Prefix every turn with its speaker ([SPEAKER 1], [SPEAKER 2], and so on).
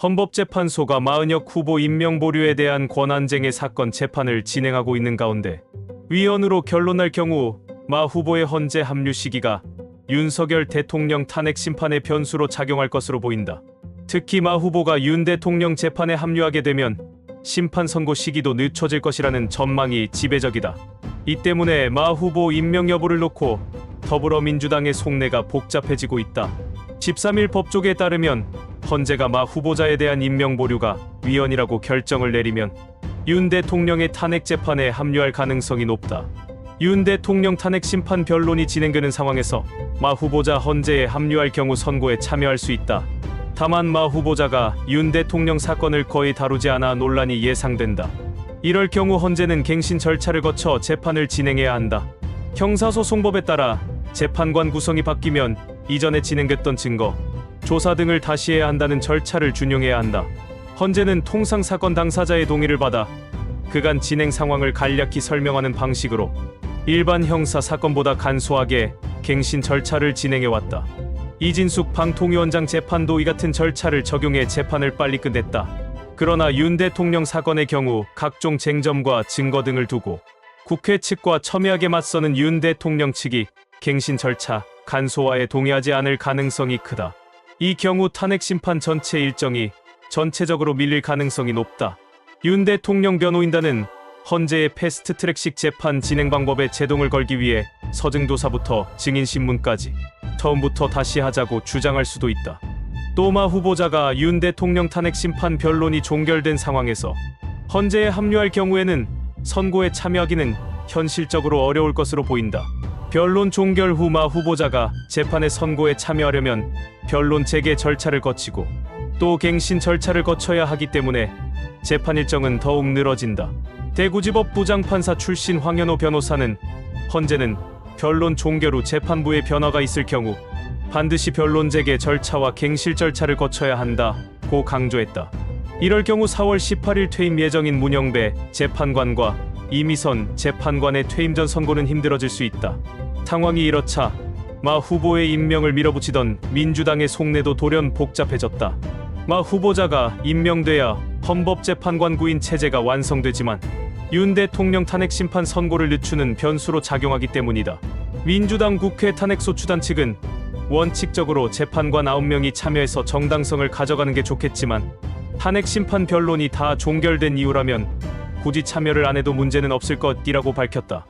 [SPEAKER 1] 헌법재판소가 마은혁 후보 임명 보류에 대한 권한쟁의 사건 재판을 진행하고 있는 가운데 위헌으로 결론날 경우 마 후보의 헌재 합류 시기가 윤석열 대통령 탄핵 심판의 변수로 작용할 것으로 보인다. 특히 마 후보가 윤 대통령 재판에 합류하게 되면 심판 선고 시기도 늦춰질 것이라는 전망이 지배적이다. 이 때문에 마 후보 임명 여부를 놓고 더불어민주당의 속내가 복잡해지고 있다. 13일 법조계에 따르면 헌재가 마 후보자에 대한 임명 보류가 위헌이라고 결정을 내리면 윤 대통령의 탄핵 재판에 합류할 가능성이 높다. 윤 대통령 탄핵 심판 변론이 진행되는 상황에서 마 후보자 헌재에 합류할 경우 선고에 참여할 수 있다. 다만 마 후보자가 윤 대통령 사건을 거의 다루지 않아 논란이 예상된다. 이럴 경우 헌재는 갱신 절차를 거쳐 재판을 진행해야 한다. 형사소송법에 따라 재판관 구성이 바뀌면 이전에 진행됐던 증거, 조사 등을 다시 해야 한다는 절차를 준용해야 한다. 헌재는 통상 사건 당사자의 동의를 받아 그간 진행 상황을 간략히 설명하는 방식으로 일반 형사 사건보다 간소하게 갱신 절차를 진행해왔다. 이진숙 방통위원장 재판도 이 같은 절차를 적용해 재판을 빨리 끝냈다. 그러나 윤 대통령 사건의 경우 각종 쟁점과 증거 등을 두고 국회 측과 첨예하게 맞서는 윤 대통령 측이 갱신 절차 간소화에 동의하지 않을 가능성이 크다. 이 경우 탄핵 심판 전체 일정이 전체적으로 밀릴 가능성이 높다. 윤 대통령 변호인단은 헌재의 패스트트랙식 재판 진행 방법에 제동을 걸기 위해 서증조사부터 증인신문까지 처음부터 다시 하자고 주장할 수도 있다. 또 마 후보자가 윤 대통령 탄핵 심판 변론이 종결된 상황에서 헌재에 합류할 경우에는 선고에 참여하기는 현실적으로 어려울 것으로 보인다. 변론 종결 후 마 후보자가 재판의 선고에 참여하려면 변론 재개 절차를 거치고 또 갱신 절차를 거쳐야 하기 때문에 재판 일정은 더욱 늘어진다. 대구지법 부장판사 출신 황현호 변호사는 헌재는 변론 종결 후 재판부의 변화가 있을 경우 반드시 변론 재개 절차와 갱실 절차를 거쳐야 한다고 강조했다. 이럴 경우 4월 18일 퇴임 예정인 문영배 재판관과 이미선 재판관의 퇴임 전 선고는 힘들어질 수 있다. 상황이 이렇자 마 후보의 임명을 밀어붙이던 민주당의 속내도 돌연 복잡해졌다. 마 후보자가 임명돼야 헌법재판관구인 체제가 완성되지만 윤 대통령 탄핵 심판 선고를 늦추는 변수로 작용하기 때문이다. 민주당 국회 탄핵소추단 측은 원칙적으로 재판관 9명이 참여해서 정당성을 가져가는 게 좋겠지만 탄핵 심판 변론이 다 종결된 이후라면 굳이 참여를 안 해도 문제는 없을 것이라고 밝혔다.